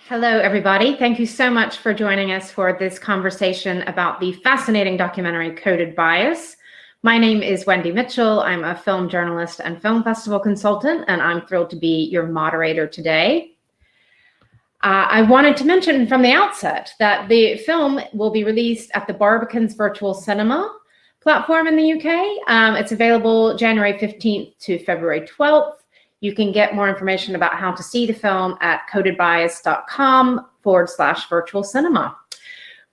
Hello, everybody. Thank you so much for joining us for this conversation about the fascinating documentary Coded Bias. My name is Wendy Mitchell. I'm a film journalist and film festival consultant, and I'm thrilled to be your moderator today. I wanted to mention from the outset that the film will be released at the Barbican's Virtual Cinema platform in the UK. It's available January 15th to February 12th. You can get more information about how to see the film at codedbias.com/virtual cinema.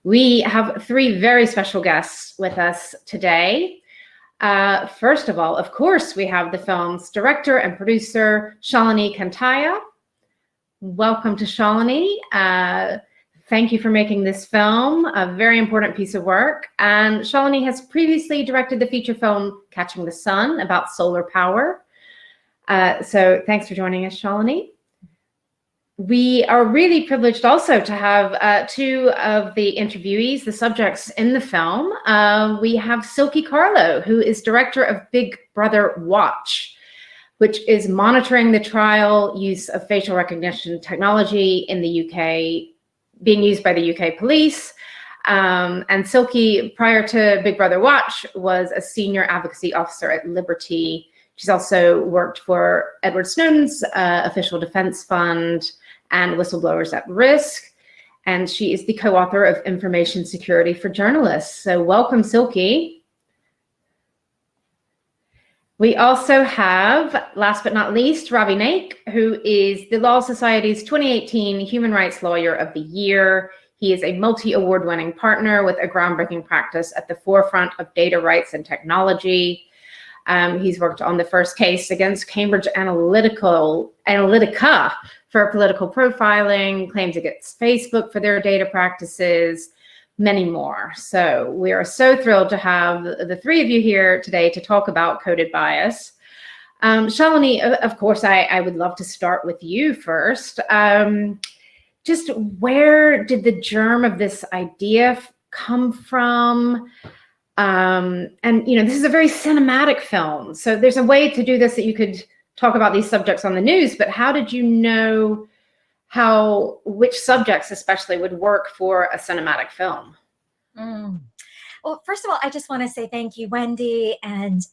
We have three very special guests with us today. First of all, of course, we have the film's director and producer, Shalini Kantayya. Welcome to Shalini. Thank you for making this film, a very important piece of work. And Shalini has previously directed the feature film Catching the Sun about solar power. So thanks for joining us, Shalini. We are really privileged also to have two of the interviewees, the subjects in the film. We have Silkie Carlo, who is director of Big Brother Watch, which is monitoring the trial use of facial recognition technology in the UK, being used by the UK police. And Silkie, prior to Big Brother Watch, was a senior advocacy officer at Liberty. She's also worked for Edward Snowden's Official Defense Fund and Whistleblowers at Risk. And she is the co-author of Information Security for Journalists. So welcome, Silkie. We also have, last but not least, Ravi Naik, who is the Law Society's 2018 Human Rights Lawyer of the Year. He is a multi-award winning partner with a groundbreaking practice at the forefront of data rights and technology. He's worked on the first case against Cambridge Analytica for political profiling, claims against Facebook for their data practices, many more. So we are so thrilled to have the three of you here today to talk about Coded Bias. Shalini, of course, I would love to start with you first. Just where did the germ of this idea come from? And, you know, this is a very cinematic film. So there's a way to do this that you could talk about these subjects on the news, but how did you know which subjects especially would work for a cinematic film? Well, first of all, I just want to say thank you, Wendy, and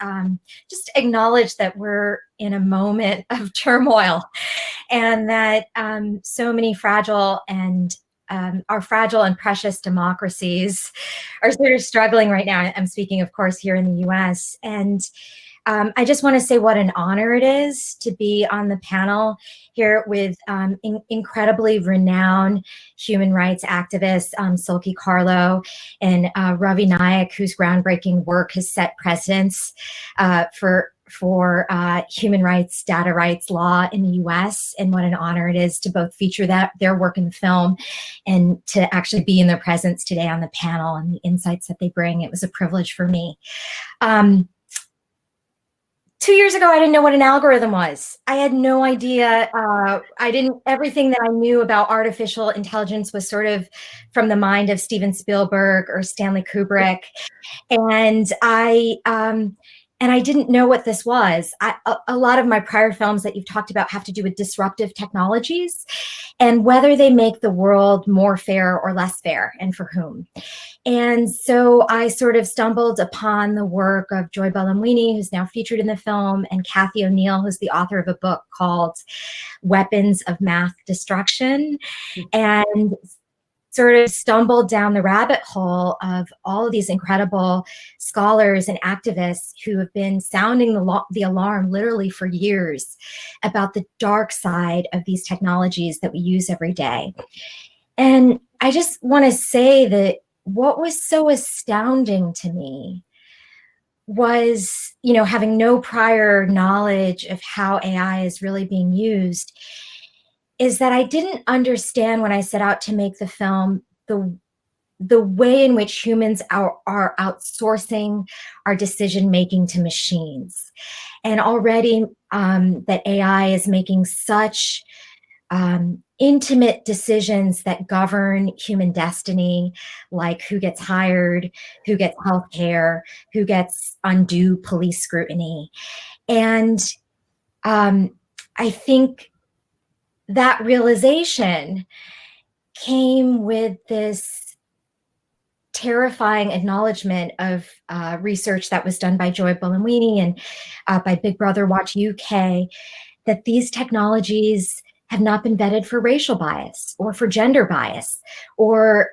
just acknowledge that we're in a moment of turmoil and that so many fragile and precious democracies are sort of struggling right now. I'm speaking, of course, here in the US. And I just want to say what an honor it is to be on the panel here with incredibly renowned human rights activists, Silkie Carlo and Ravi Naik, whose groundbreaking work has set precedents for human rights, data rights law in the US, and what an honor it is to both feature their work in the film and to actually be in their presence today on the panel and the insights that they bring. It was a privilege for me. 2 years ago, I didn't know what an algorithm was. I had no idea. Everything that I knew about artificial intelligence was sort of from the mind of Steven Spielberg or Stanley Kubrick. And I didn't know what this was. A lot of my prior films that you've talked about have to do with disruptive technologies and whether they make the world more fair or less fair, and for whom. And so I sort of stumbled upon the work of Joy Buolamwini, who's now featured in the film, and Kathy O'Neill, who's the author of a book called Weapons of Math Destruction, and sort of stumbled down the rabbit hole of all of these incredible scholars and activists who have been sounding the alarm literally for years about the dark side of these technologies that we use every day. And I just want to say that what was so astounding to me was, you know, having no prior knowledge of how AI is really being used, is that I didn't understand when I set out to make the film the way in which humans are outsourcing our decision-making to machines. And already that AI is making such intimate decisions that govern human destiny, like who gets hired, who gets healthcare, who gets undue police scrutiny. And I think that realization came with this terrifying acknowledgement of research that was done by Joy Buolamwini and by Big Brother Watch UK, that these technologies have not been vetted for racial bias or for gender bias, or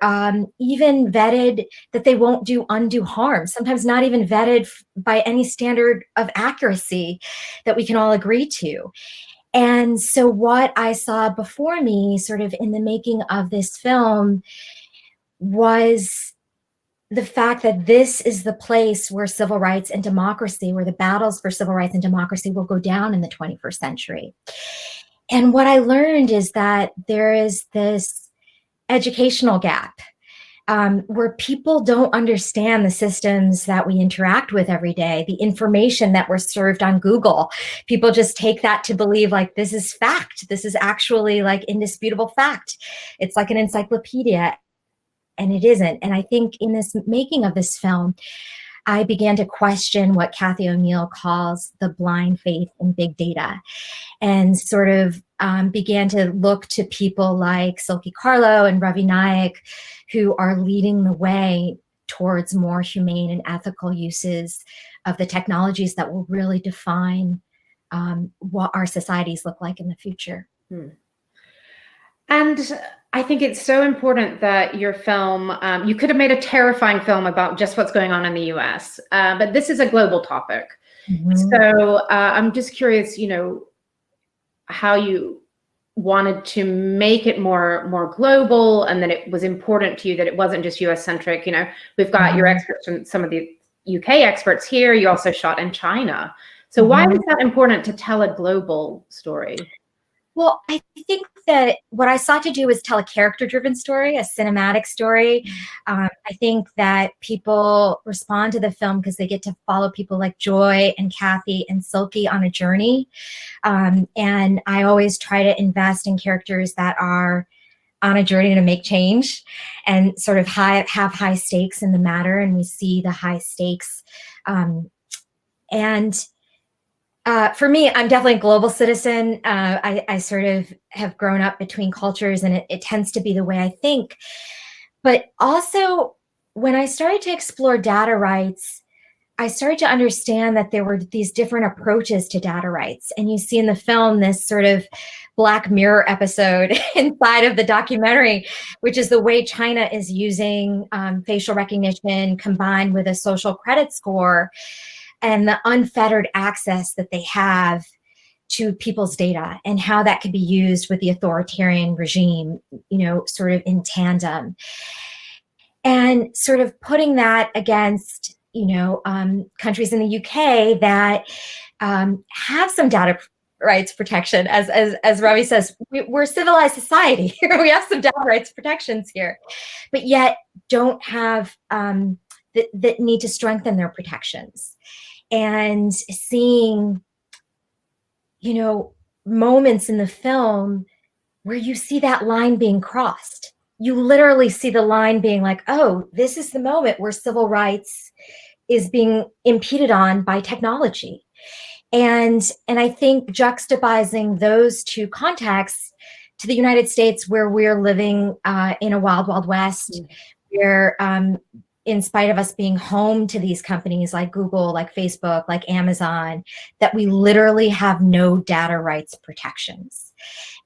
even vetted that they won't do undue harm, sometimes not even vetted by any standard of accuracy that we can all agree to. And so what I saw before me, sort of in the making of this film, was the fact that this is the place where civil rights and democracy, where the battles for civil rights and democracy will go down in the 21st century. And what I learned is that there is this educational gap where people don't understand the systems that we interact with every day, the information that we're served on Google. People just take that to believe like this is fact. This is actually like indisputable fact. It's like an encyclopedia, and it isn't. And I think in this making of this film, I began to question what Cathy O'Neil calls the blind faith in big data, and sort of began to look to people like Silkie Carlo and Ravi Naik, who are leading the way towards more humane and ethical uses of the technologies that will really define what our societies look like in the future. And I think it's so important that your film, you could have made a terrifying film about just what's going on in the US, but this is a global topic. So I'm just curious, how you wanted to make it more global, and that it was important to you that it wasn't just US centric. We've got your experts and some of the UK experts here. You also shot in China. So why is that important to tell a global story? Well, I think that what I sought to do was tell a character-driven story, a cinematic story. I think that people respond to the film because they get to follow people like Joy and Cathy and Silkie on a journey. And I always try to invest in characters that are on a journey to make change and sort of have high stakes in the matter. And we see the high stakes. For me, I'm definitely a global citizen. I sort of have grown up between cultures, and it tends to be the way I think. But also, when I started to explore data rights, I started to understand that there were these different approaches to data rights. And you see in the film this sort of Black Mirror episode inside of the documentary, which is the way China is using facial recognition combined with a social credit score, and the unfettered access that they have to people's data, and how that could be used with the authoritarian regime, sort of in tandem. And sort of putting that against, countries in the UK that have some data rights protection. As Ravi says, we're a civilized society here. We have some data rights protections here, but yet don't have that need to strengthen their protections. And seeing, moments in the film where you see that line being crossed. You literally see the line being like, oh, this is the moment where civil rights is being impeded on by technology. And I think juxtaposing those two contexts to the United States, where we're living in a wild, wild west, where in spite of us being home to these companies like Google, like Facebook, like Amazon, that we literally have no data rights protections.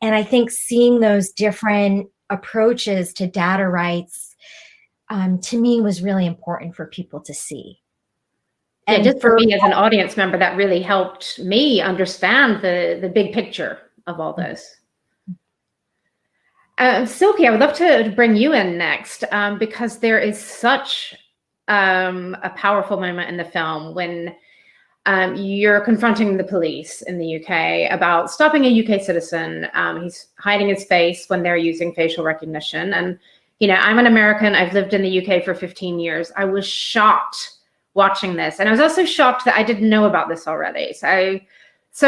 And I think seeing those different approaches to data rights, to me, was really important for people to see. And just for me as an audience member, that really helped me understand the big picture of all this. Silkie, I would love to bring you in next, because there is such a powerful moment in the film when you're confronting the police in the UK about stopping a UK citizen. He's hiding his face when they're using facial recognition. And, I'm an American. I've lived in the UK for 15 years. I was shocked watching this. And I was also shocked that I didn't know about this already. So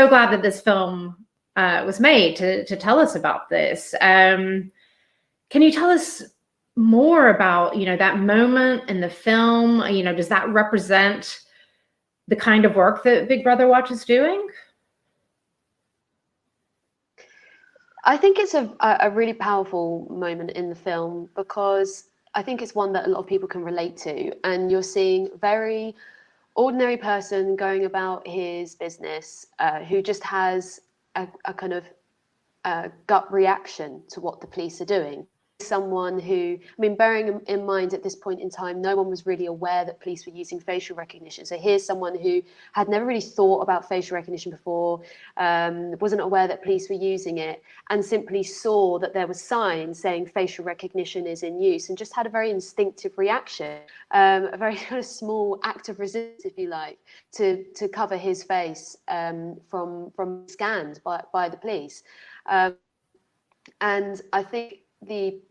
glad that this film was made to tell us about this. Can you tell us more about, that moment in the film? Does that represent the kind of work that Big Brother Watch is doing? I think it's a really powerful moment in the film, because I think it's one that a lot of people can relate to, and you're seeing a very ordinary person going about his business, who just has a kind of gut reaction to what the police are doing. Someone who, I mean, bearing in mind at this point in time, no one was really aware that police were using facial recognition. So here's someone who had never really thought about facial recognition before, wasn't aware that police were using it, and simply saw that there was signs saying facial recognition is in use, and just had a very instinctive reaction, a very kind of small act of resistance, if you like, to cover his face from scanned by the police. And I think the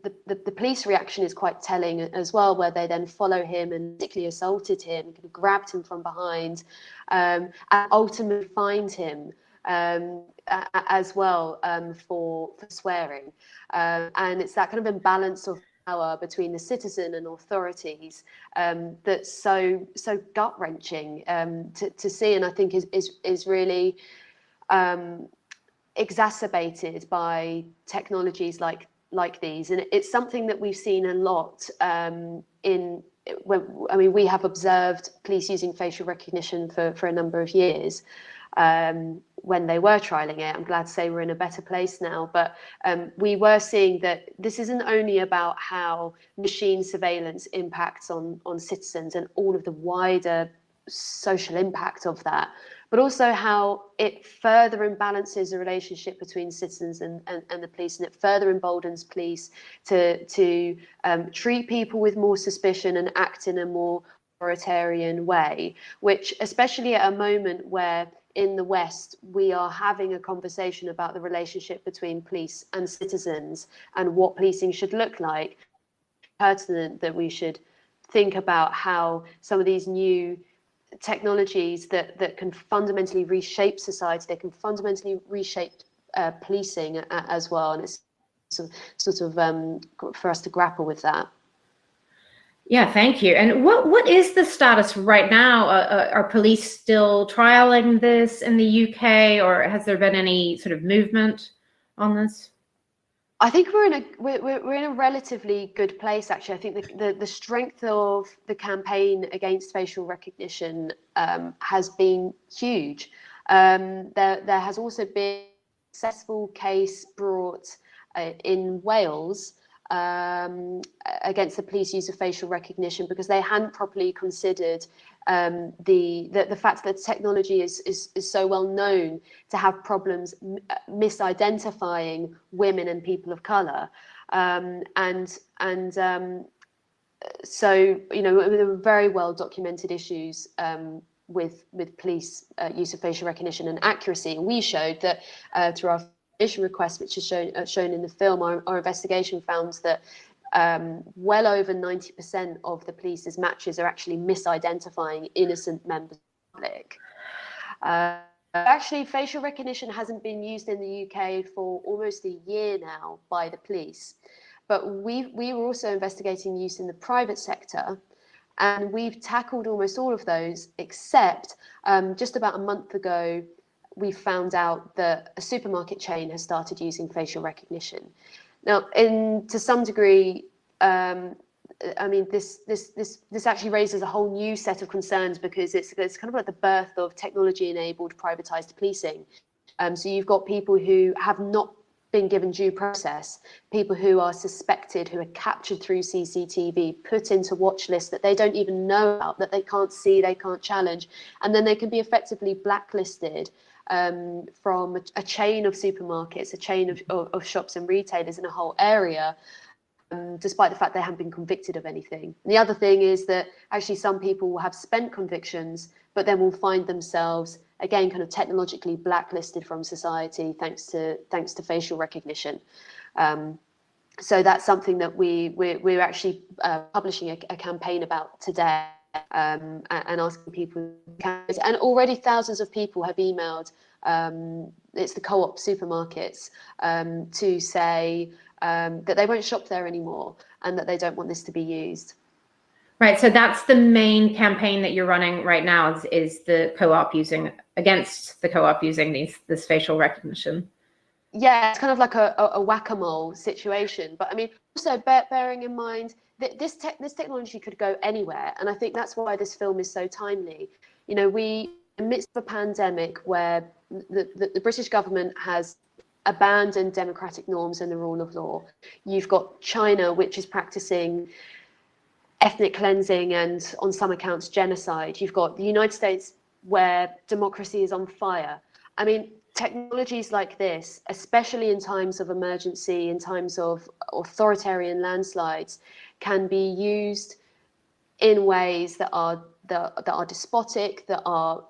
police reaction is quite telling as well, where they then follow him and physically assaulted him, grabbed him from behind, and ultimately fined him as well for swearing. And it's that kind of imbalance of power between the citizen and authorities that's so gut-wrenching to see, and I think is really exacerbated by technologies like these. And it's something that we've seen a lot we have observed police using facial recognition for a number of years when they were trialing it. I'm glad to say we're in a better place now, but we were seeing that this isn't only about how machine surveillance impacts on citizens and all of the wider social impact of that, but also how it further imbalances the relationship between citizens and the police, and it further emboldens police to treat people with more suspicion and act in a more authoritarian way, which, especially at a moment where in the West we are having a conversation about the relationship between police and citizens and what policing should look like, pertinent that we should think about how some of these new technologies that can fundamentally reshape society, they can fundamentally reshape policing as well, and it's sort of for us to grapple with that. Yeah, thank you. And what is the status right now? Are police still trialing this in the UK, or has there been any sort of movement on this? I think we're in a relatively good place, actually. I think the strength of the campaign against facial recognition has been huge. There has also been a successful case brought in Wales against the police use of facial recognition, because they hadn't properly considered the fact that technology is so well known to have problems misidentifying women and people of colour, so there were very well documented issues with police use of facial recognition and accuracy. And we showed that through our request, which is shown in the film, our investigation found that well over 90% of the police's matches are actually misidentifying innocent members of the public. Actually, facial recognition hasn't been used in the UK for almost a year now by the police, but we were also investigating use in the private sector, and we've tackled almost all of those, except just about a month ago we found out that a supermarket chain has started using facial recognition. Now, to some degree, I mean, this actually raises a whole new set of concerns, because it's kind of like the birth of technology-enabled privatized policing. So you've got people who have not been given due process, people who are suspected, who are captured through CCTV, put into watch lists that they don't even know about, that they can't see, they can't challenge, and then they can be effectively blacklisted from a chain of supermarkets, a chain of shops and retailers in a whole area, despite the fact they haven't been convicted of anything. And the other thing is that actually some people will have spent convictions, but then will find themselves again kind of technologically blacklisted from society thanks to facial recognition. So that's something that we're actually publishing a campaign about today, and asking people, and already thousands of people have emailed it's the co-op supermarkets to say that they won't shop there anymore and that they don't want this to be used. Right, so that's the main campaign that you're running right now, is the co-op using, against the co-op using this facial recognition. yeah, it's kind of like a whack-a-mole situation. But I mean, also bearing in mind that this technology could go anywhere, and I think that's why this film is so timely. You know, we in the midst of a pandemic where the British government has abandoned democratic norms and the rule of law. You've got China, which is practicing ethnic cleansing and, on some accounts, genocide. You've got the United States, where democracy is on fire. I mean, technologies like this, especially in times of emergency, in times of authoritarian landslides, can be used in ways that are despotic, that are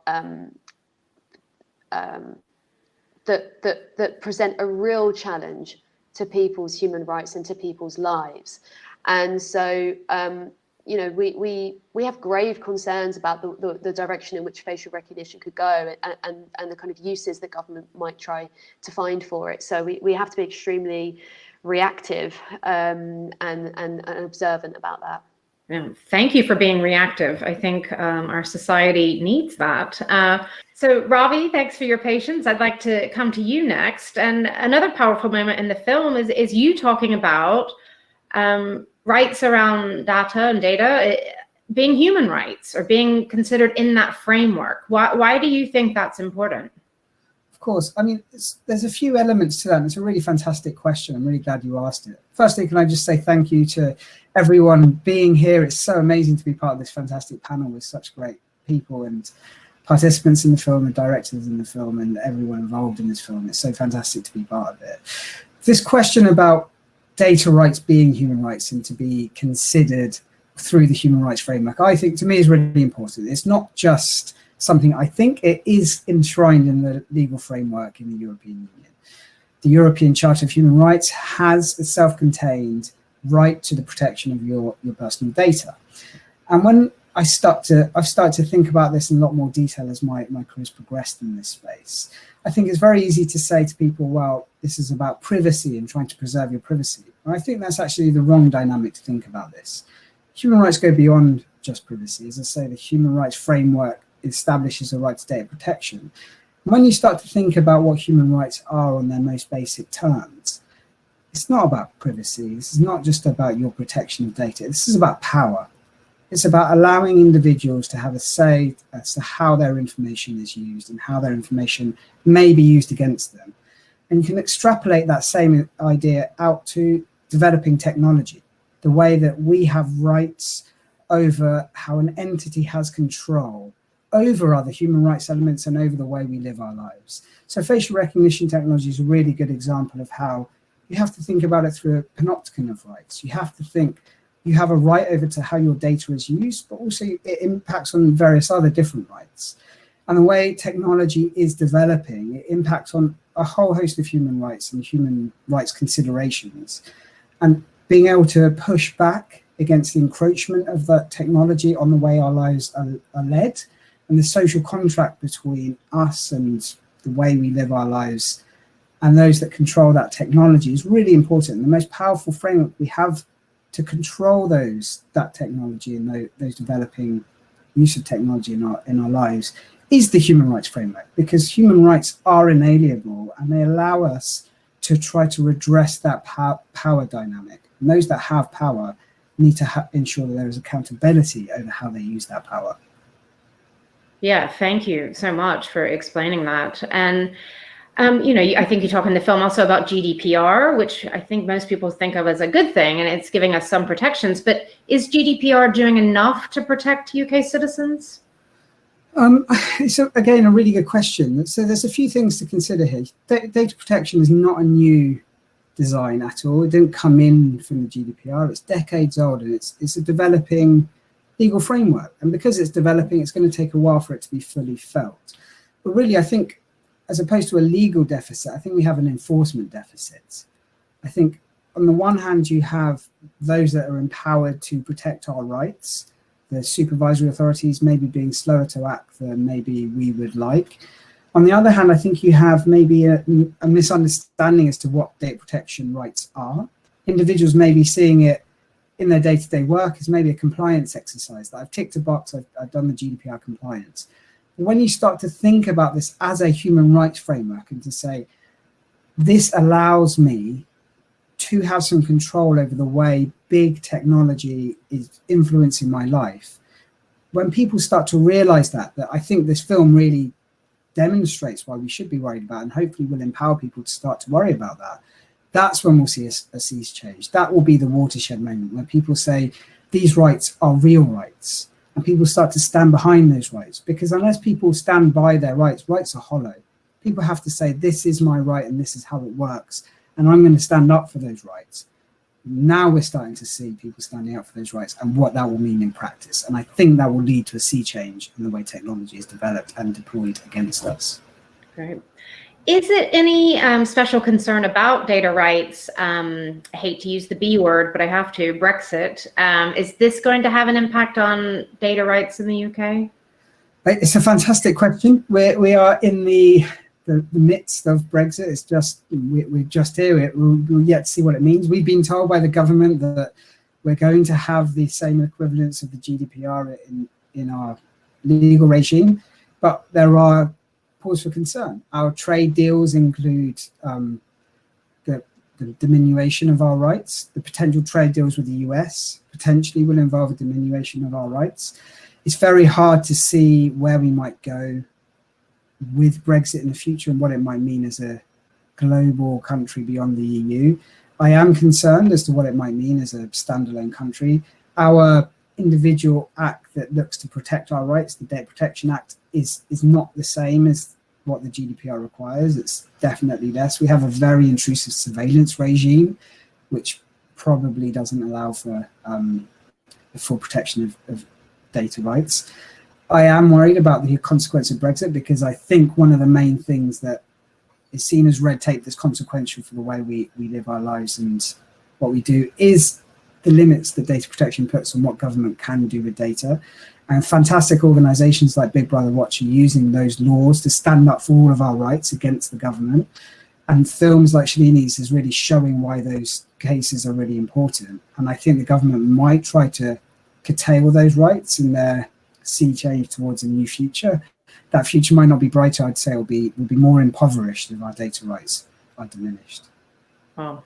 that present a real challenge to people's human rights and to people's lives. And so, you know, we have grave concerns about the direction in which facial recognition could go, and the kind of uses that government might try to find for it. So we have to be extremely reactive and observant about that. Yeah, thank you for being reactive. I think our society needs that. So Ravi, thanks for your patience. I'd like to come to you next. And another powerful moment in the film is you talking about rights around data and data being human rights or being considered in that framework. Why do you think that's important? Of course. I mean, there's a few elements to that. And it's a really fantastic question. I'm really glad you asked it. Firstly, can I just say thank you to everyone being here. It's so amazing to be part of this fantastic panel with such great people and participants in the film, and directors in the film, and everyone involved in this film. It's so fantastic to be part of it. This question about data rights being human rights and to be considered through the human rights framework, I think, to me, is really important. It's not just something I think, it is enshrined in the legal framework in the European Union. The European Charter of Human Rights has a self-contained right to the protection of your personal data. And when I've started to think about this in a lot more detail as my career's progressed in this space, I think it's very easy to say to people, well, this is about privacy and trying to preserve your privacy. And I think that's actually the wrong dynamic to think about this. Human rights go beyond just privacy. As I say, the human rights framework establishes a right to data protection. When you start to think about what human rights are on their most basic terms, it's not about privacy. This is not just about your protection of data. This is about power. It's about allowing individuals to have a say as to how their information is used and how their information may be used against them. And you can extrapolate that same idea out to developing technology, the way that we have rights over how an entity has control over other human rights elements and over the way we live our lives. So facial recognition technology is a really good example of how you have to think about it through a panopticon of rights. You have to think you have a right over to how your data is used, but also it impacts on various other different rights. And the way technology is developing, it impacts on a whole host of human rights and human rights considerations. And being able to push back against the encroachment of that technology on the way our lives are led, and the social contract between us and the way we live our lives and those that control that technology is really important. The most powerful framework we have to control that technology and those developing use of technology in our lives is the human rights framework, because human rights are inalienable and they allow us to try to redress that power dynamic. And those that have power need to ensure that there is accountability over how they use that power. Yeah, thank you so much for explaining that. And you know, I think you talk in the film also about GDPR, which I think most people think of as a good thing, and it's giving us some protections. But is GDPR doing enough to protect UK citizens? So again, a really good question. So there's a few things to consider here. Data protection is not a new design at all. It didn't come in from the GDPR. It's decades old, and it's a developing legal framework. And because it's developing, it's going to take a while for it to be fully felt. But really, I think, as opposed to a legal deficit, I think we have an enforcement deficit. I think on the one hand, you have those that are empowered to protect our rights. The supervisory authorities maybe being slower to act than maybe we would like. On the other hand, I think you have maybe a misunderstanding as to what data protection rights are. Individuals may be seeing it in their day-to-day work as maybe a compliance exercise, that I've ticked a box, I've done the GDPR compliance. When you start to think about this as a human rights framework and to say, this allows me to have some control over the way big technology is influencing my life. When people start to realize that I think this film really demonstrates why we should be worried about, and hopefully will empower people to start to worry about that. That's when we'll see a sea change. That will be the watershed moment when people say these rights are real rights, and people start to stand behind those rights. Because unless people stand by their rights, rights are hollow. People have to say, this is my right and this is how it works, and I'm going to stand up for those rights. Now we're starting to see people standing up for those rights and what that will mean in practice. And I think that will lead to a sea change in the way technology is developed and deployed against us. Great. Is it any special concern about data rights? I hate to use the B word, but I have to, Brexit. Is this going to have an impact on data rights in the UK? It's a fantastic question. We are in the midst of Brexit. It's just, we're just here. We'll yet see what it means. We've been told by the government that we're going to have the same equivalence of the GDPR in our legal regime, but there are cause for concern. Our trade deals include the diminution of our rights. The potential trade deals with the US potentially will involve a diminution of our rights. It's very hard to see where we might go with Brexit in the future and what it might mean as a global country beyond the EU. I am concerned as to what it might mean as a standalone country. Our individual act that looks to protect our rights, the Data Protection Act, is not the same as what the GDPR requires. It's definitely less. We have a very intrusive surveillance regime, which probably doesn't allow for the full protection of data rights. I am worried about the consequence of Brexit because I think one of the main things that is seen as red tape that's consequential for the way we live our lives and what we do is the limits that data protection puts on what government can do with data. And fantastic organizations like Big Brother Watch are using those laws to stand up for all of our rights against the government. And films like Shalini's is really showing why those cases are really important. And I think the government might try to curtail those rights in their sea change towards a new future. That future might not be brighter. I'd say will be more impoverished if our data rights are diminished. Wow.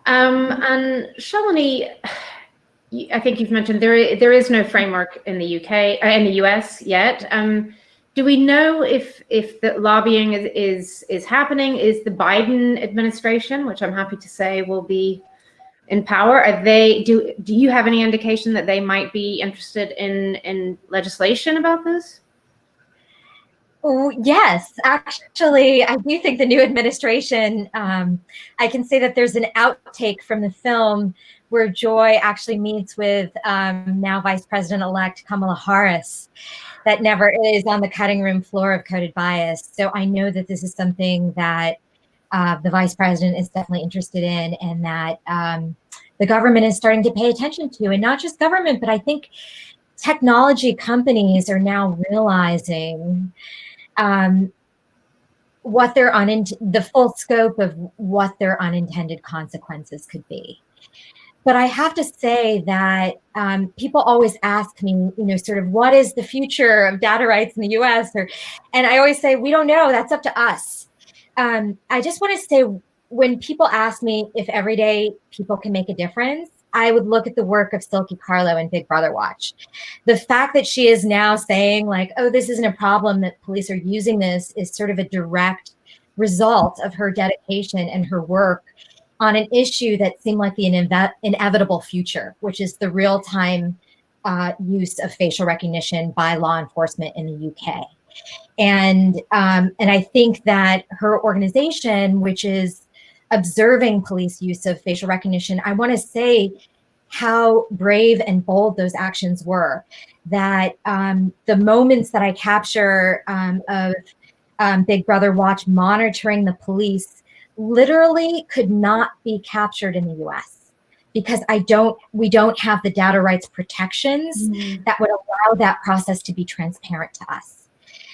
And Shalini, I think you've mentioned there is no framework in the UK in the US yet. Do we know if the lobbying is happening? Is the Biden administration, which I'm happy to say will be in power, do you have any indication that they might be interested in legislation about this? Oh, yes, actually, I do think the new administration, I can say that there's an outtake from the film where Joy actually meets with now Vice President-elect Kamala Harris that never is on the cutting room floor of coded bias. So I know that this is something that the Vice President is definitely interested in and that the government is starting to pay attention to. And not just government, but I think technology companies are now realizing what the full scope of what their unintended consequences could be. But I have to say that people always ask me, sort of what is the future of data rights in the US? And I always say, we don't know, that's up to us. I just want to say, when people ask me if everyday people can make a difference, I would look at the work of Silkie Carlo and Big Brother Watch. The fact that she is now saying like, oh, this isn't a problem, that police are using this, is sort of a direct result of her dedication and her work on an issue that seemed like the inevitable future, which is the real-time use of facial recognition by law enforcement in the UK. And I think that her organization, which is observing police use of facial recognition, I want to say how brave and bold those actions were. That the moments that I capture of Big Brother Watch monitoring the police literally could not be captured in the US because we don't have the data rights protections that would allow that process to be transparent to us.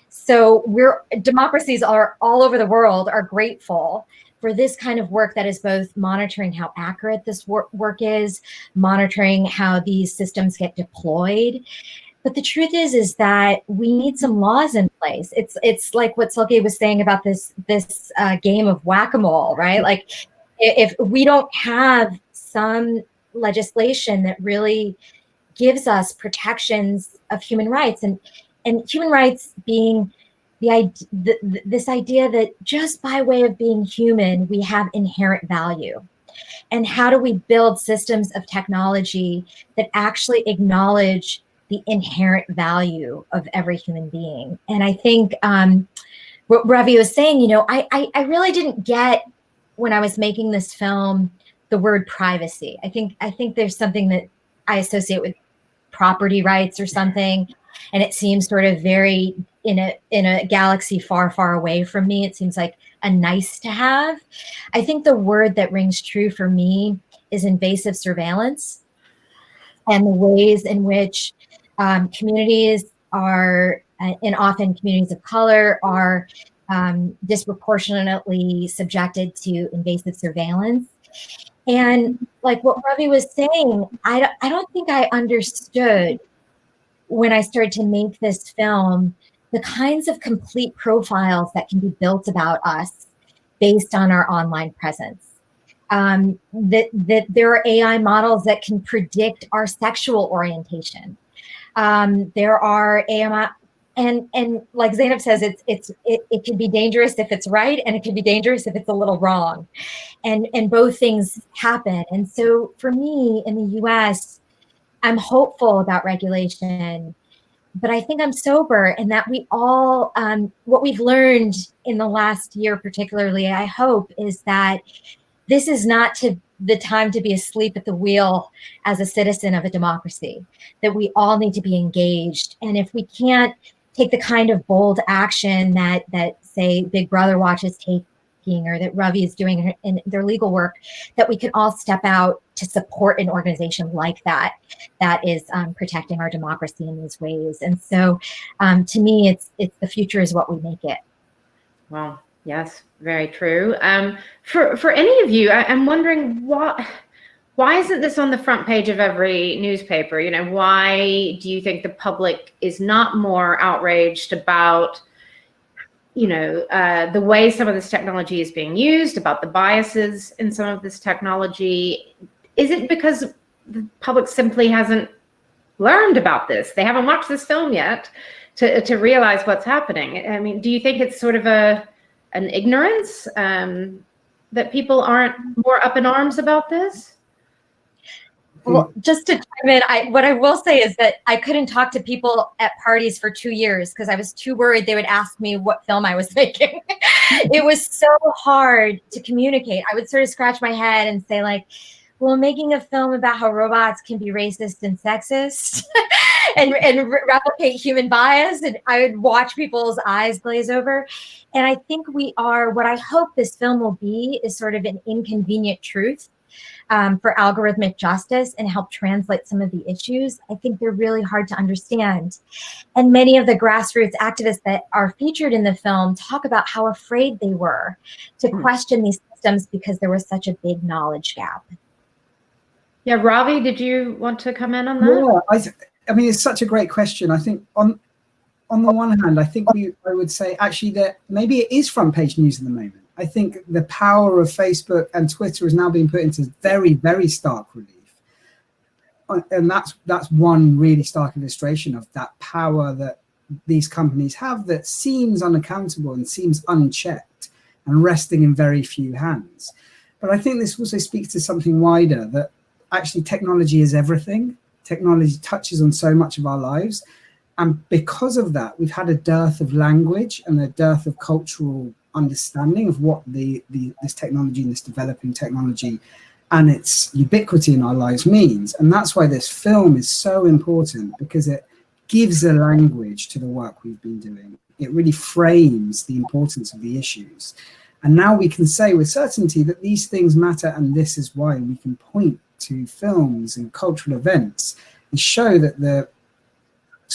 So democracies are all over the world are grateful for this kind of work that is both monitoring how accurate this work is, monitoring how these systems get deployed. But the truth is that we need some laws in place. It's like what Silkie was saying about this game of whack-a-mole, right? Like if we don't have some legislation that really gives us protections of human rights, and human rights being this idea that just by way of being human, we have inherent value. And how do we build systems of technology that actually acknowledge the inherent value of every human being? And I think what Ravi was saying, I really didn't get, when I was making this film, the word privacy. I think there's something that I associate with property rights or something, and it seems sort of very in a galaxy far, far away from me. It seems like a nice to have. I think the word that rings true for me is invasive surveillance, and the ways in which communities are, and often communities of color, are disproportionately subjected to invasive surveillance. And like what Ravi was saying, I don't think I understood when I started to make this film the kinds of complete profiles that can be built about us based on our online presence. That there are AI models that can predict our sexual orientation. There are AI, and like Zainab says, it can be dangerous if it's right, and it can be dangerous if it's a little wrong. And both things happen. And so for me in the US, I'm hopeful about regulation, but I think I'm sober in that we all, what we've learned in the last year particularly, I hope, is that this is not the time to be asleep at the wheel as a citizen of a democracy, that we all need to be engaged. And if we can't take the kind of bold action that say Big Brother Watch is taking, or that Ravi is doing in their legal work, that we can all step out to support an organization like that is protecting our democracy in these ways. And so to me, it's the future is what we make it. Well, yes, very true. For any of you, I'm wondering why isn't this on the front page of every newspaper? Why do you think the public is not more outraged about the way some of this technology is being used, about the biases in some of this technology? Is it because the public simply hasn't learned about this? They haven't watched this film yet to realize what's happening. I mean, do you think it's sort of an ignorance that people aren't more up in arms about this? Well, just to chime in, what I will say is that I couldn't talk to people at parties for 2 years because I was too worried they would ask me what film I was making. It was so hard to communicate. I would sort of scratch my head and say like, well, making a film about how robots can be racist and sexist and replicate human bias. And I would watch people's eyes glaze over. And I think what I hope this film will be is sort of an inconvenient truth for algorithmic justice and help translate some of the issues. I think they're really hard to understand. And many of the grassroots activists that are featured in the film talk about how afraid they were to question these systems because there was such a big knowledge gap. Yeah, Ravi, did you want to comment on that? Yeah, I mean, it's such a great question. I think on the one hand, I would say actually that maybe it is front page news at the moment. I think the power of Facebook and Twitter is now being put into very, very stark relief. And that's one really stark illustration of that power that these companies have that seems unaccountable and seems unchecked and resting in very few hands. But I think this also speaks to something wider, that actually technology is everything. Technology touches on so much of our lives. And because of that, we've had a dearth of language and a dearth of cultural understanding of what this technology and this developing technology and its ubiquity in our lives means. And that's why this film is so important, because it gives a language to the work we've been doing. It really frames the importance of the issues. And now we can say with certainty that these things matter, and this is why. We can point to films and cultural events and show that the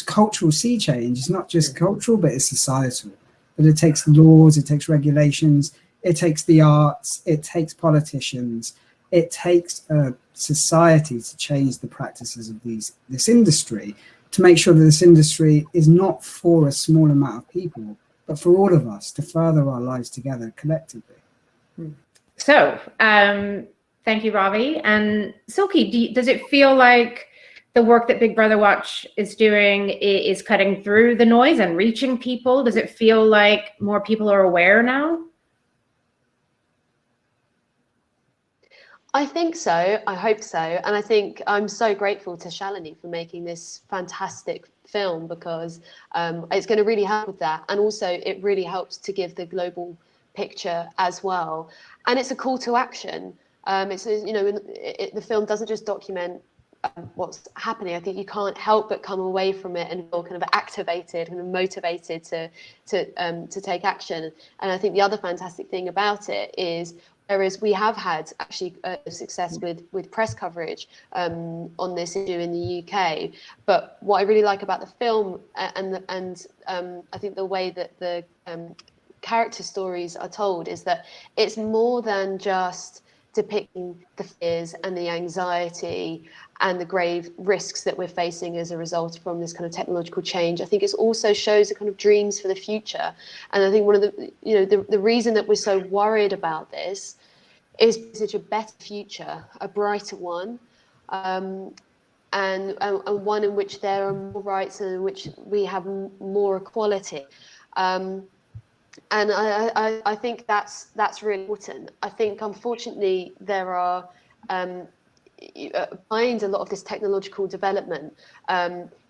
cultural sea change is not just cultural, but it's societal. That it takes laws, it takes regulations, it takes the arts, it takes politicians, it takes a society to change the practices of this industry to make sure that this industry is not for a small amount of people, but for all of us to further our lives together collectively. So, thank you, Ravi. And Silkie, does it feel like the work that Big Brother Watch is doing is cutting through the noise and reaching people? Does it feel like more people are aware now? I think so. I hope so. And I think I'm so grateful to Shalini for making this fantastic film, because it's going to really help with that. And also it really helps to give the global picture as well. And it's a call to action. The film doesn't just document what's happening. I think you can't help but come away from it and feel kind of activated and motivated to take action. And I think the other fantastic thing about it is, whereas we have had actually success with press coverage on this issue in the UK, but what I really like about the film and I think the way that the character stories are told is that it's more than just depicting the fears and the anxiety and the grave risks that we're facing as a result from this kind of technological change. I think it also shows the kind of dreams for the future. And I think one of the reason that we're so worried about this is such a better future, a brighter one, and one in which there are more rights and in which we have more equality. And I think that's really important. I think, unfortunately, there are behind a lot of this technological development.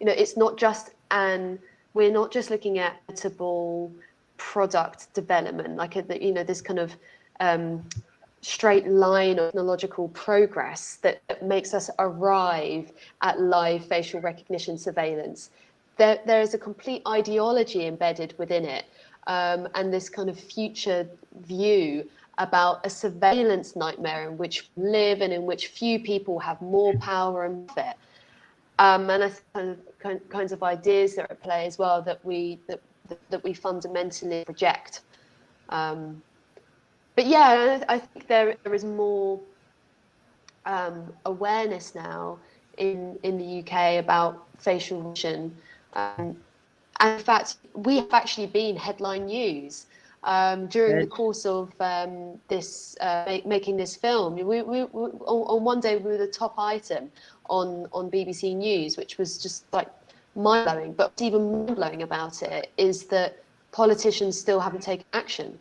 It's not just we're not just looking at editable product development, like this kind of straight line of technological progress that makes us arrive at live facial recognition surveillance. There is a complete ideology embedded within it. And this kind of future view about a surveillance nightmare in which we live and in which few people have more power and profit. And I think kinds of ideas that are at play as well that we fundamentally reject. But yeah, I think there is more awareness now in the UK about facial recognition. And in fact, we have actually been headline news during the course of making this film. We on one day we were the top item on BBC News, which was just like mind-blowing. But what's even more blowing about it is that politicians still haven't taken action.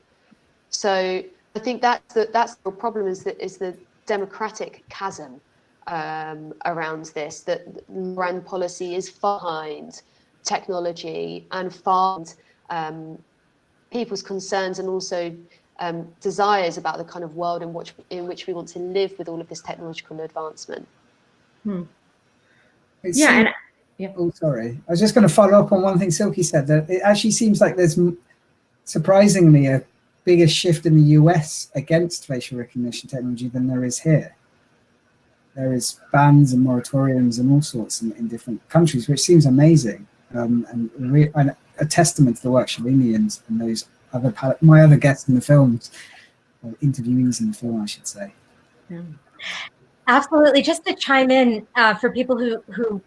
So I think that's the problem, is the democratic chasm around this, that brand policy is far behind technology and far people's concerns and also desires about the kind of world in which we want to live with all of this technological advancement. Oh, sorry. I was just going to follow up on one thing Silkie said, that it actually seems like there's surprisingly a bigger shift in the US against facial recognition technology than there is here. There is bans and moratoriums and all sorts in different countries, which seems amazing. And a testament to the work Shalini and those my other guests in the films, or interviewees in the film, I should say. Yeah. Absolutely. Just to chime in for people who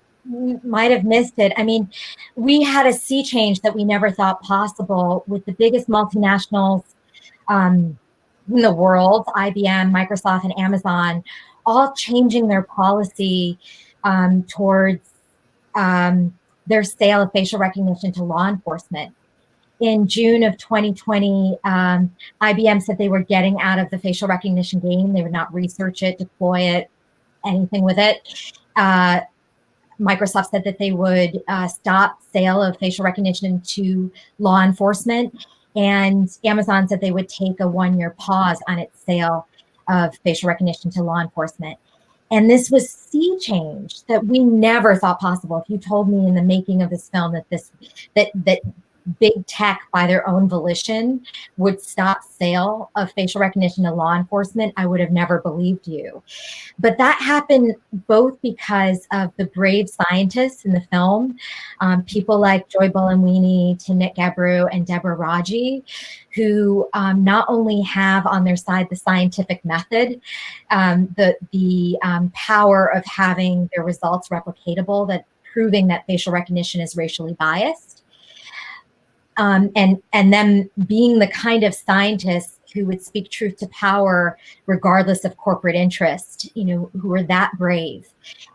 might have missed it, I mean, we had a sea change that we never thought possible with the biggest multinationals in the world, IBM, Microsoft, and Amazon, all changing their policy towards their sale of facial recognition to law enforcement. In June of 2020, IBM said they were getting out of the facial recognition game. They would not research it, deploy it, anything with it. Microsoft said that they would stop sale of facial recognition to law enforcement. And Amazon said they would take a 1-year pause on its sale of facial recognition to law enforcement. And this was sea change that we never thought possible. If you told me in the making of this film that big tech by their own volition would stop sale of facial recognition to law enforcement, I would have never believed you. But that happened both because of the brave scientists in the film, people like Joy Buolamwini, Timnit Gebru, and Deborah Raji, who not only have on their side the scientific method, the power of having their results replicatable that proving that facial recognition is racially biased. And them being the kind of scientists who would speak truth to power regardless of corporate interest, who were that brave.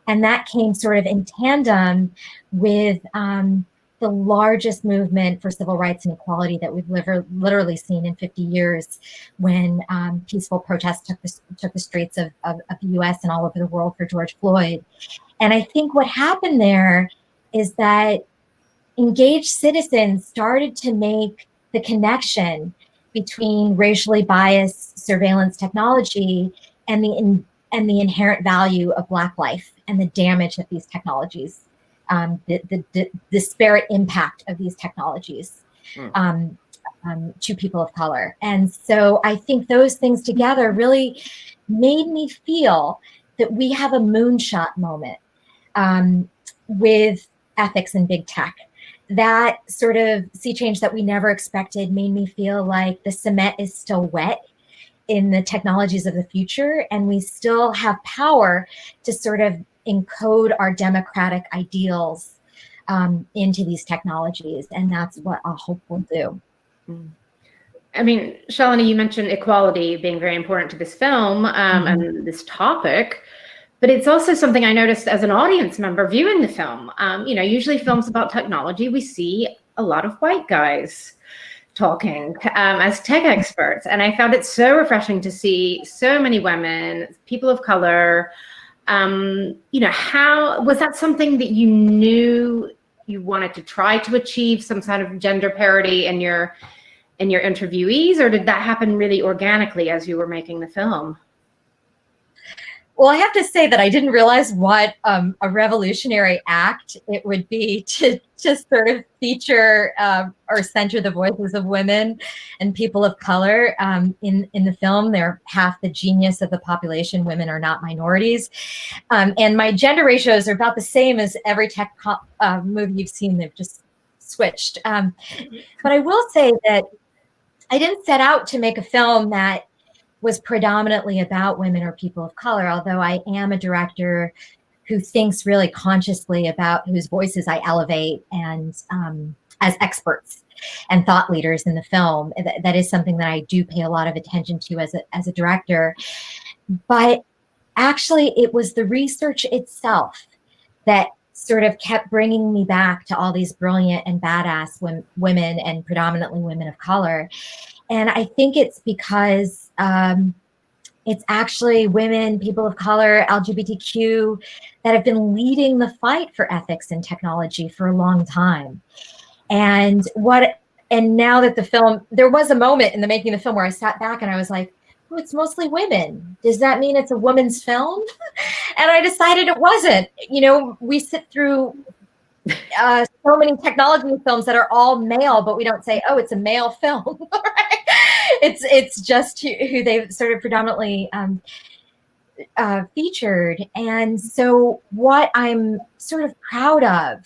And that came sort of in tandem with the largest movement for civil rights and equality that we've literally seen in 50 years, when peaceful protests took the streets of the US and all over the world for George Floyd. And I think what happened there is that engaged citizens started to make the connection between racially biased surveillance technology and the inherent value of Black life and the damage that these technologies, the disparate impact of these technologies to people of color. And so I think those things together really made me feel that we have a moonshot moment with ethics in big tech. That sort of sea change that we never expected made me feel like the cement is still wet in the technologies of the future, and we still have power to sort of encode our democratic ideals into these technologies, and that's what I hope we'll do. I mean, Shalini, you mentioned equality being very important to this film and this topic. But it's also something I noticed as an audience member viewing the film. Usually films about technology, we see a lot of white guys talking as tech experts. And I found it so refreshing to see so many women, people of color. How was that something that you knew you wanted to try to achieve, some sort of gender parity in your interviewees, or did that happen really organically as you were making the film? Well, I have to say that I didn't realize what a revolutionary act it would be to just sort of feature or center the voices of women and people of color in the film. They're half the genius of the population. Women are not minorities. And my gender ratios are about the same as every tech movie you've seen. They've just switched. But I will say that I didn't set out to make a film that was predominantly about women or people of color, although I am a director who thinks really consciously about whose voices I elevate and as experts and thought leaders in the film. That is something that I do pay a lot of attention to as a director. But actually, it was the research itself that sort of kept bringing me back to all these brilliant and badass women and predominantly women of color. And I think it's because it's actually women, people of color, LGBTQ that have been leading the fight for ethics in technology for a long time. And now that the film, there was a moment in the making of the film where I sat back and I was like, oh, it's mostly women. Does that mean it's a woman's film? And I decided it wasn't. We sit through so many technology films that are all male, but we don't say, oh, it's a male film. Right? It's just who they've sort of predominantly featured. And so what I'm sort of proud of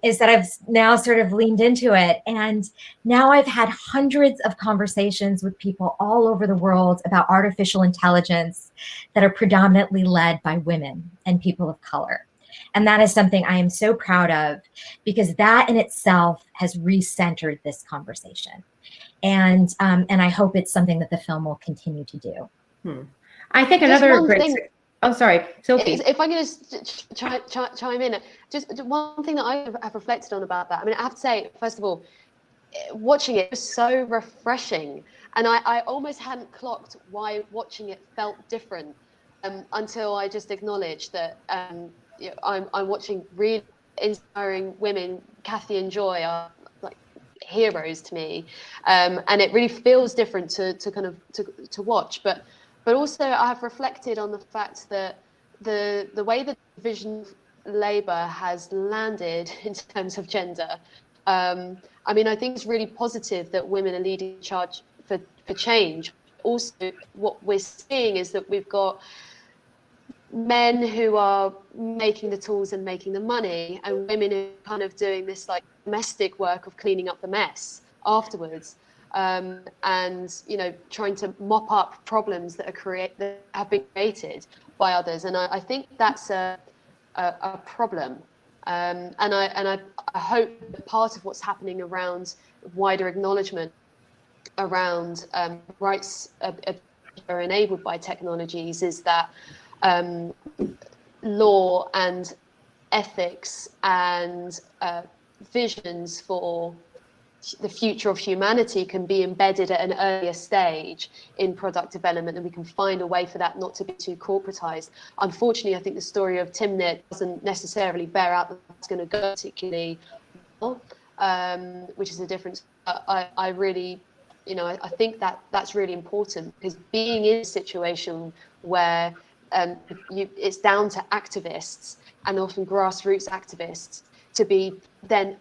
is that I've now sort of leaned into it. And now I've had hundreds of conversations with people all over the world about artificial intelligence that are predominantly led by women and people of color. And that is something I am so proud of, because that in itself has recentered this conversation. And I hope it's something that the film will continue to do. I think another great... Oh, sorry, Silkie. If I can just chime in, just one thing that I have reflected on about that. I mean, I have to say, first of all, watching it was so refreshing, and I almost hadn't clocked why watching it felt different until I just acknowledged that I'm watching really inspiring women. Kathy and Joy are like heroes to me, and it really feels different to watch, but also I've reflected on the fact that the way that division of labour has landed in terms of gender. I mean, I think it's really positive that women are leading charge for change. Also, what we're seeing is that we've got men who are making the tools and making the money, and women who are kind of doing this like domestic work of cleaning up the mess afterwards. And trying to mop up problems that have been created by others, and I think that's a problem. And I hope that part of what's happening around wider acknowledgement around rights are enabled by technologies is that law and ethics and visions for the future of humanity can be embedded at an earlier stage in product development, and we can find a way for that not to be too corporatized. Unfortunately, I think the story of Timnit doesn't necessarily bear out that that's going to go particularly well, which is a difference. I really, I think that that's really important, because being in a situation where it's down to activists, and often grassroots activists, to be then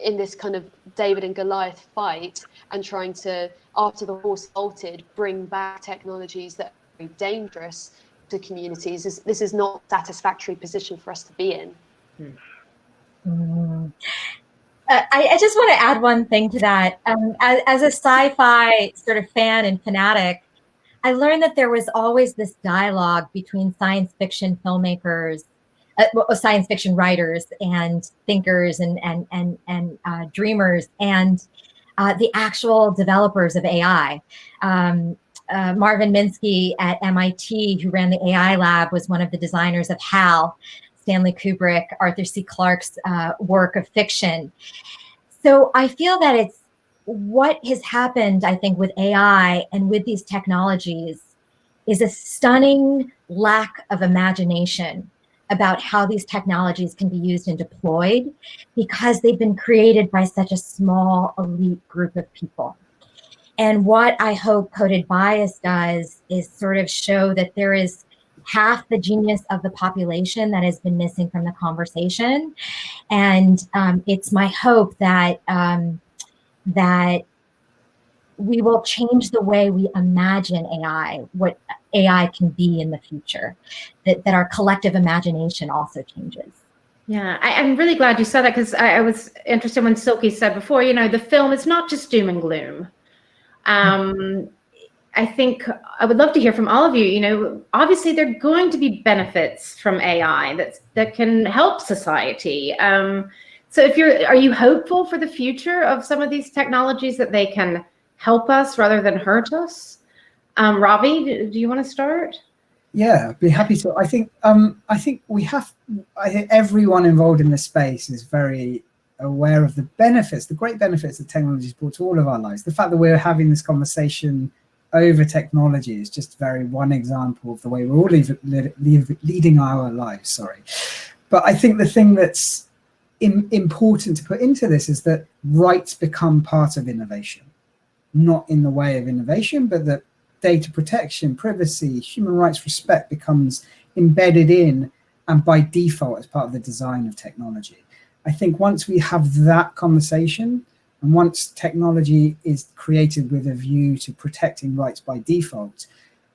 in this kind of David and Goliath fight and trying to, after the horse bolted, bring back technologies that are very dangerous to communities. This is not a satisfactory position for us to be in. I just want to add one thing to that. As a sci-fi sort of fan and fanatic, I learned that there was always this dialogue between science fiction filmmakers, science fiction writers and thinkers and dreamers, and the actual developers of AI. Marvin Minsky at MIT, who ran the AI lab, was one of the designers of HAL, Stanley Kubrick, Arthur C. Clarke's work of fiction. So I feel that it's what has happened, I think, with AI and with these technologies is a stunning lack of imagination about how these technologies can be used and deployed, because they've been created by such a small elite group of people. And what I hope Coded Bias does is sort of show that there is half the genius of the population that has been missing from the conversation. And it's my hope that that we will change the way we imagine AI, what AI can be in the future, that our collective imagination also changes. Yeah, I'm really glad you said that, because I was interested when Silkie said before, the film is not just doom and gloom. I think I would love to hear from all of you. Obviously there are going to be benefits from AI that can help society. So are you hopeful for the future of some of these technologies, that they can help us rather than hurt us? Ravi, do you want to start? Yeah, I'd be happy to. I think everyone involved in this space is very aware of the benefits, the great benefits that technology has brought to all of our lives. The fact that we're having this conversation over technology is just one example of the way we're all leading our lives. Sorry. But I think the thing that's important to put into this is that rights become part of innovation, not in the way of innovation, but that data protection, privacy, human rights respect becomes embedded in and by default as part of the design of technology. I think once we have that conversation, and once technology is created with a view to protecting rights by default,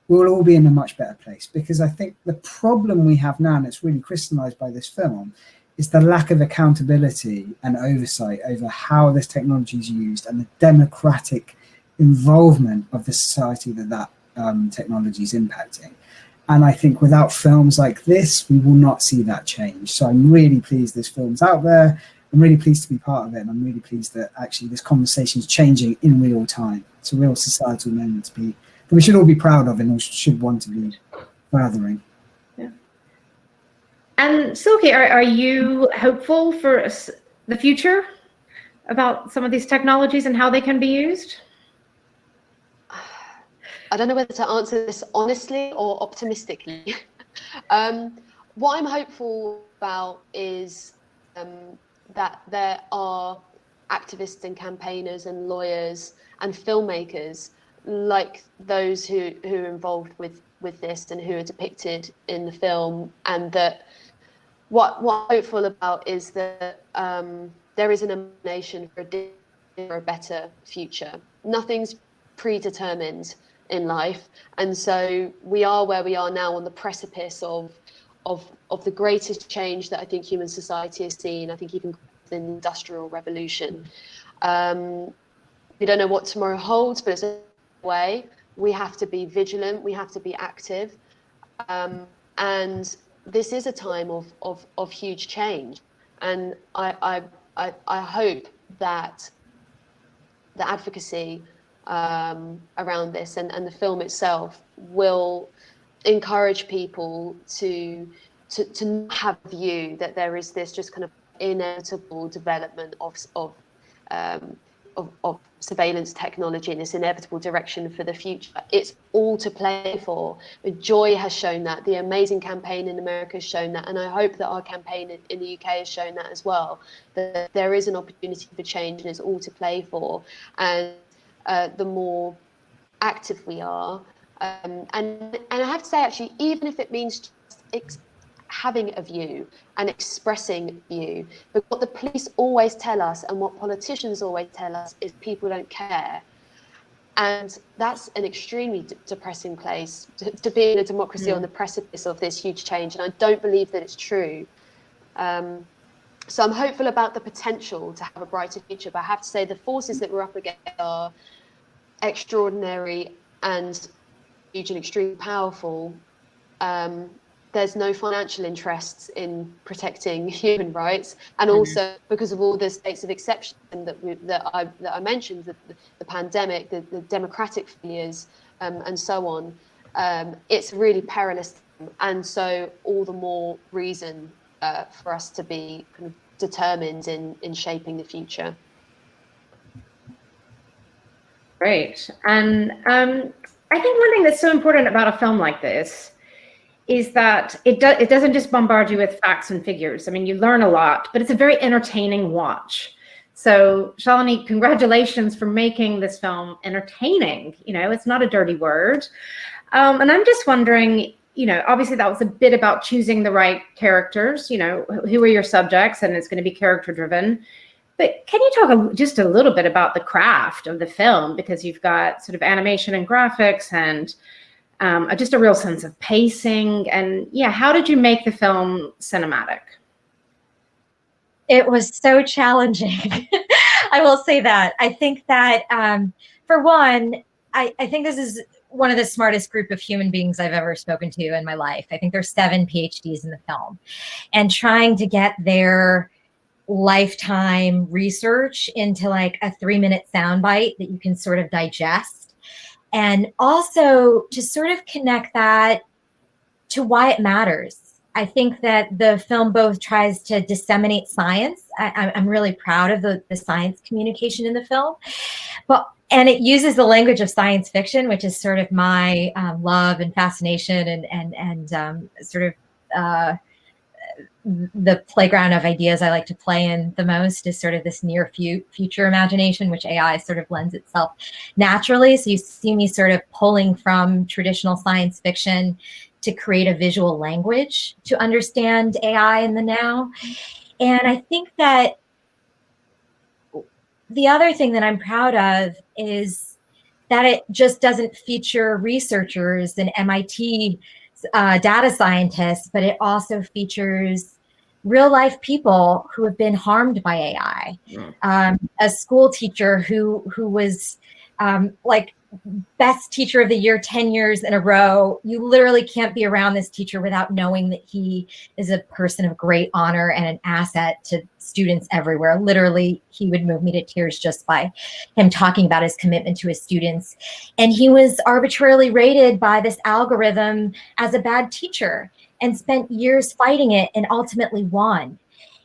we'll all be in a much better place. Because I think the problem we have now, and it's really crystallized by this film, is the lack of accountability and oversight over how this technology is used, and the democratic involvement of the society that technology is impacting. And I think without films like this, we will not see that change. So I'm really pleased this film's out there. I'm really pleased to be part of it. And I'm really pleased that actually this conversation is changing in real time. It's a real societal moment that we should all be proud of, and we should want to be furthering. Yeah. And Silkie, are you hopeful for the future about some of these technologies and how they can be used? I don't know whether to answer this honestly or optimistically. What I'm hopeful about is that there are activists and campaigners and lawyers and filmmakers like those who are involved with this and who are depicted in the film, and that what I'm hopeful about is that there is an imagination for a better future. Nothing's predetermined in life, and so we are where we are now on the precipice of the greatest change that I think human society has seen. I think even the Industrial Revolution. We don't know what tomorrow holds, but it's a way. We have to be vigilant. We have to be active, and this is a time of huge change. And I hope that the advocacy around this and the film itself will encourage people to not have a view that there is this just kind of inevitable development of surveillance technology in this inevitable direction for the future. It's all to play for. Joy has shown that. The amazing campaign in America has shown that. And I hope that our campaign in the UK has shown that as well, that there is an opportunity for change and it's all to play for. And the more active we are, and I have to say, actually, even if it means just having a view and expressing a view, but what the police always tell us and what politicians always tell us is people don't care. And that's an extremely depressing place to be in a democracy on the precipice of this huge change. And I don't believe that it's true. So I'm hopeful about the potential to have a brighter future, but I have to say the forces that we're up against are extraordinary and huge and extremely powerful. There's no financial interests in protecting human rights, and also because of all the states of exception that I mentioned, the pandemic, the democratic failures, and so on. It's really perilous, and so all the more reason for us to be kind of determined in shaping the future. Great. And I think one thing that's so important about a film like this is that it doesn't just bombard you with facts and figures. I mean, you learn a lot, but it's a very entertaining watch. So Shalini, congratulations for making this film entertaining. You know, it's not a dirty word. And I'm just wondering, you know, obviously that was a bit about choosing the right characters, you know, who are your subjects, and it's going to be character driven. But can you talk just a little bit about the craft of the film? Because you've got sort of animation and graphics and just a real sense of pacing. And yeah, how did you make the film cinematic? It was so challenging. I will say that. I think that, for one, I think this is one of the smartest group of human beings I've ever spoken to in my life. I think there's 7 PhDs in the film. And trying to get their lifetime research into like a 3-minute soundbite that you can sort of digest. And also to sort of connect that to why it matters. I think that the film both tries to disseminate science. I'm really proud of the science communication in the film, and it uses the language of science fiction, which is sort of my love and fascination and sort of the playground of ideas I like to play in the most is sort of this near future imagination, which AI sort of lends itself naturally. So you see me sort of pulling from traditional science fiction to create a visual language to understand AI in the now. And I think that the other thing that I'm proud of is that it just doesn't feature researchers and MIT data scientists, but it also features real life people who have been harmed by AI. A school teacher who was like best teacher of the year 10 years in a row. You literally can't be around this teacher without knowing that he is a person of great honor and an asset to students everywhere. Literally, he would move me to tears just by him talking about his commitment to his students. And he was arbitrarily rated by this algorithm as a bad teacher and spent years fighting it and ultimately won.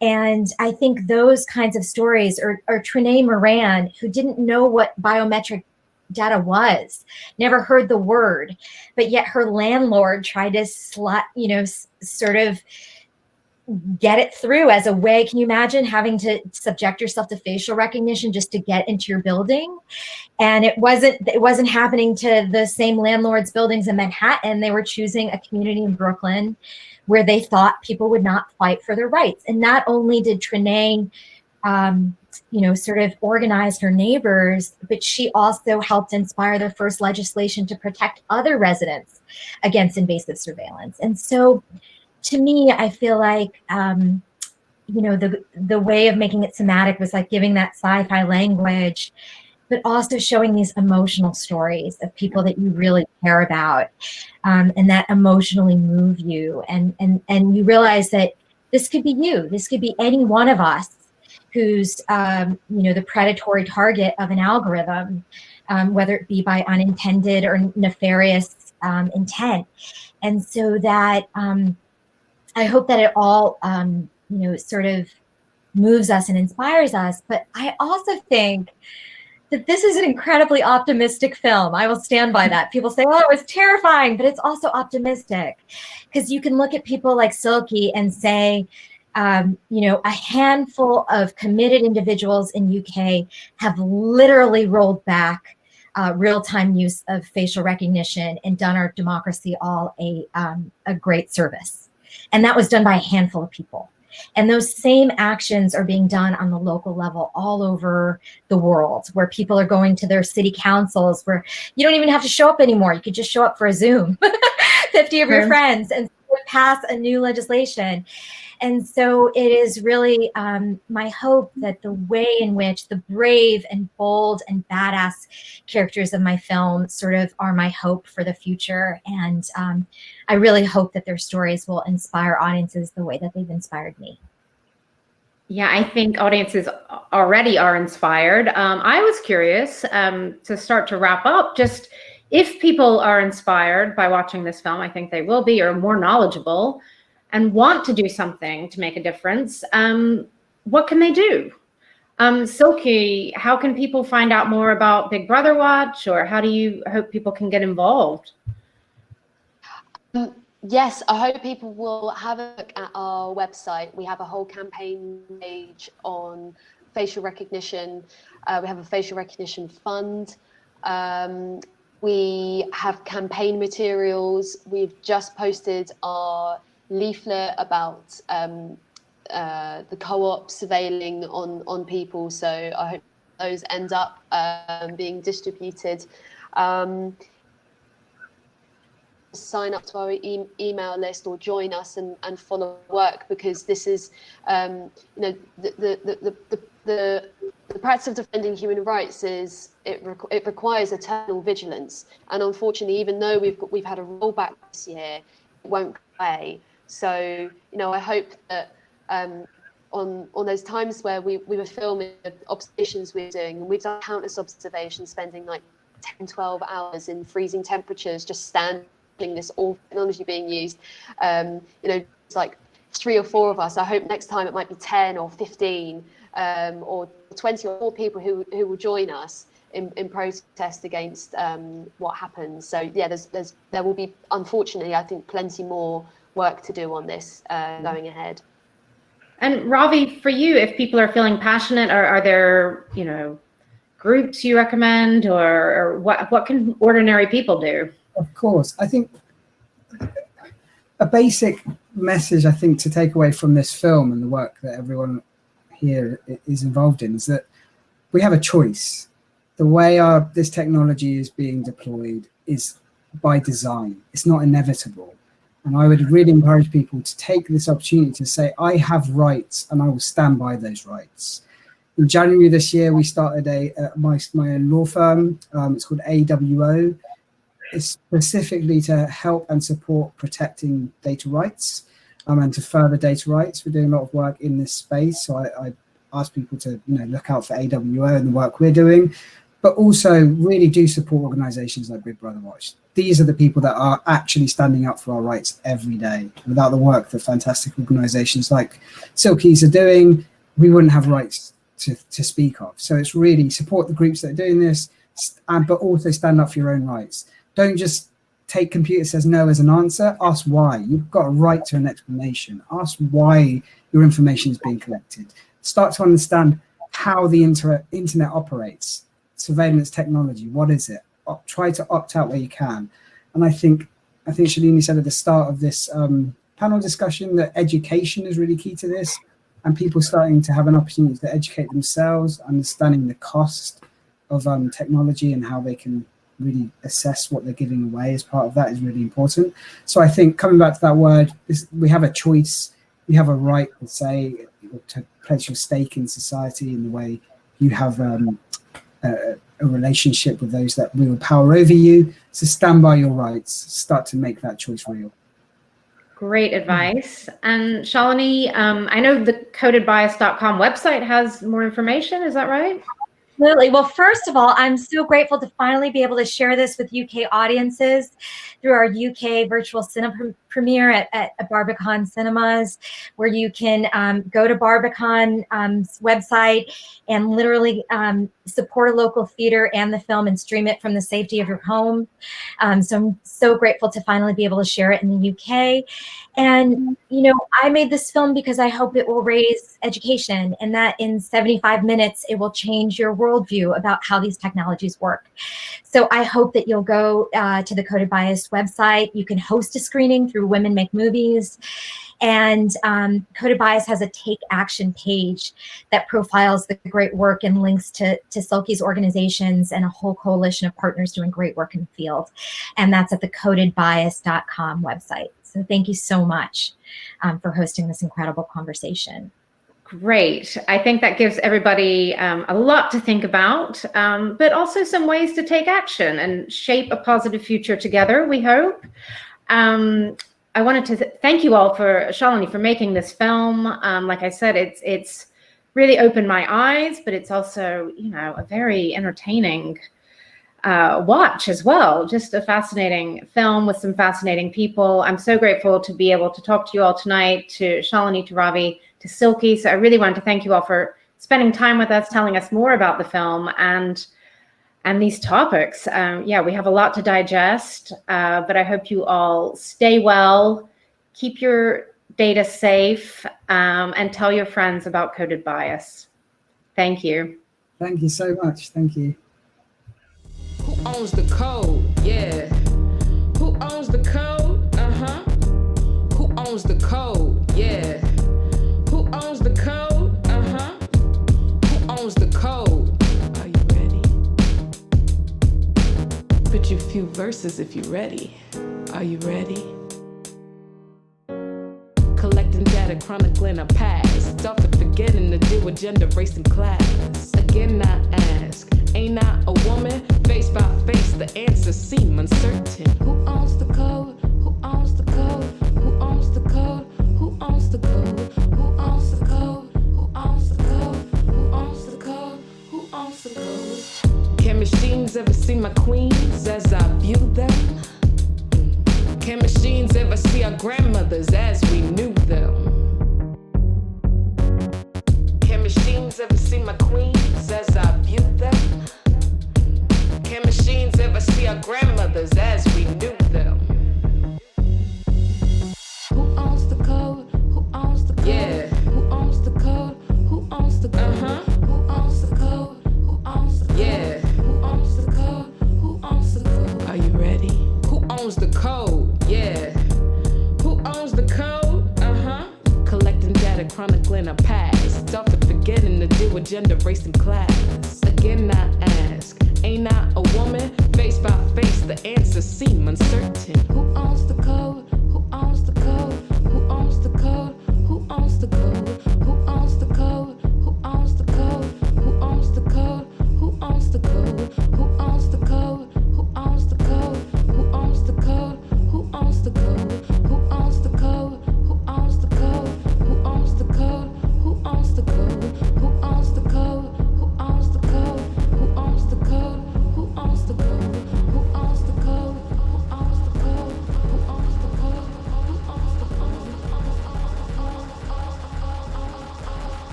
And I think those kinds of stories, or Trinae Moran, who didn't know what biometric data was, never heard the word, but yet her landlord tried to sort of get it through as a way. Can you imagine having to subject yourself to facial recognition just to get into your building? And it wasn't happening to the same landlord's buildings in Manhattan. They were choosing a community in Brooklyn where they thought people would not fight for their rights. And not only did Trinae sort of organize her neighbors, but she also helped inspire the first legislation to protect other residents against invasive surveillance. And so to me, I feel like, the way of making it somatic was like giving that sci-fi language, but also showing these emotional stories of people that you really care about, and that emotionally move you. And you realize that This could be you. This could be any one of us who's, the predatory target of an algorithm, whether it be by unintended or nefarious intent. And so that I hope that it all, sort of moves us and inspires us. But I also think that this is an incredibly optimistic film. I will stand by that. People say, oh, it was terrifying, but it's also optimistic, because you can look at people like Silkie and say, a handful of committed individuals in UK have literally rolled back real-time use of facial recognition and done our democracy all a great service. And that was done by a handful of people. And those same actions are being done on the local level all over the world, where people are going to their city councils, where you don't even have to show up anymore. You could just show up for a Zoom, 50 of your friends, and pass a new legislation. And so it is really my hope that the way in which the brave and bold and badass characters of my film sort of are my hope for the future. And I really hope that their stories will inspire audiences the way that they've inspired me. Yeah, I think audiences already are inspired. I was curious to start to wrap up, just if people are inspired by watching this film, I think they will be, or more knowledgeable, and want to do something to make a difference, what can they do? Silkie, how can people find out more about Big Brother Watch, or how do you hope people can get involved? Yes, I hope people will have a look at our website. We have a whole campaign page on facial recognition. We have a facial recognition fund. We have campaign materials. We've just posted our leaflet about the co-op surveilling on people, so I hope those end up being distributed. Sign up to our email list or join us and follow work, because this is the practice of defending human rights is it requires eternal vigilance, and unfortunately, even though we've had a rollback this year, it won't go away. So, I hope that on those times where we were filming the observations we were doing, and we've done countless observations, spending like 10, 12 hours in freezing temperatures, just standing this all technology being used, it's like 3 or 4 of us. I hope next time it might be 10 or 15 or 20 or more people who will join us in protest against what happens. So yeah, there will be, unfortunately, I think, plenty more work to do on this going ahead. And Ravi, for you, if people are feeling passionate, are there groups you recommend, or what can ordinary people do? Of course, I think a basic message to take away from this film and the work that everyone here is involved in is that we have a choice. The way this technology is being deployed is by design. It's not inevitable. And I would really encourage people to take this opportunity to say, I have rights and I will stand by those rights. In January this year, we started my own law firm. It's called AWO. It's specifically to help and support protecting data rights and to further data rights. We're doing a lot of work in this space. So I ask people to look out for AWO and the work we're doing, but also really do support organizations like Big Brother Watch. These are the people that are actually standing up for our rights every day. Without the work that fantastic organizations like Silkie's are doing, we wouldn't have rights to speak of. So it's really support the groups that are doing this, but also stand up for your own rights. Don't just take computer says no as an answer. Ask why. You've got a right to an explanation. Ask why your information is being collected. Start to understand how the internet operates. Surveillance technology, what is it? Try to opt out where you can. And I think Shalini said at the start of this panel discussion that education is really key to this, and people starting to have an opportunity to educate themselves, understanding the cost of technology and how they can really assess what they're giving away as part of that is really important. So I think coming back to that word, we have a choice. We have a right to say, to pledge your stake in society in the way you have a relationship with those that wield power over you. So stand by your rights, start to make that choice real. Great advice. And Shalini, I know the codedbias.com website has more information. Is that right? Absolutely. Well, first of all, I'm so grateful to finally be able to share this with UK audiences through our UK virtual cinema premiere at Barbican Cinemas, where you can go to Barbican's website and literally support a local theater and the film and stream it from the safety of your home. So I'm so grateful to finally be able to share it in the UK. And, you know, I made this film because I hope it will raise education, and that in 75 minutes, it will change your worldview about how these technologies work. So I hope that you'll go to the Coded Bias website. You can host a screening through Women Make Movies. And Coded Bias has a Take Action page that profiles the great work and links to Silkie's organizations and a whole coalition of partners doing great work in the field. And that's at the codedbias.com website. So thank you so much for hosting this incredible conversation. Great. I think that gives everybody a lot to think about, but also some ways to take action and shape a positive future together, we hope. I wanted to thank you all for, Shalini, for making this film. Like I said, it's really opened my eyes, but it's also, you know, a very entertaining watch as well. Just a fascinating film with some fascinating people. I'm so grateful to be able to talk to you all tonight, to Shalini, to Ravi, to Silkie. So I really wanted to thank you all for spending time with us, telling us more about the film and these topics. Yeah, we have a lot to digest, but I hope you all stay well, keep your data safe, and tell your friends about Coded Bias. Thank you. Thank you so much. Thank you. Who owns the code? Yeah. Who owns the code? Uh-huh. Who owns the code? Yeah. Who owns the code? Uh-huh. Who owns the code? Are you ready? Put you a few verses if you're ready. Are you ready? Collecting data, chronicling our past. Often forgetting to deal with gender, race, and class. Again, I ask, ain't I a woman? Face by face, the answers seem uncertain. Who owns the code? Who owns the code? Who owns the code? Who owns the code? Who owns the code? Who owns the code? Who owns the code? Who owns the code? Can machines ever see my queens as I view them? Can machines ever see our grandmothers as we knew them? Can machines ever see my queens as I view them? Can machines ever see our grandmothers as we knew them? Who owns the code? Who owns the code? Yeah. Who owns the code? Who owns the code? Uh-huh. Who owns the code? Who owns the code? Yeah. Who owns the code? Who owns the code? Are you ready? Who owns the code? Yeah. Who owns the code? Uh-huh. Collecting data, chronicling our past. Often forgetting to deal with gender, race, and class. Again, I ask, ain't I a woman? Face by face, the answers seem uncertain. Who owns the code?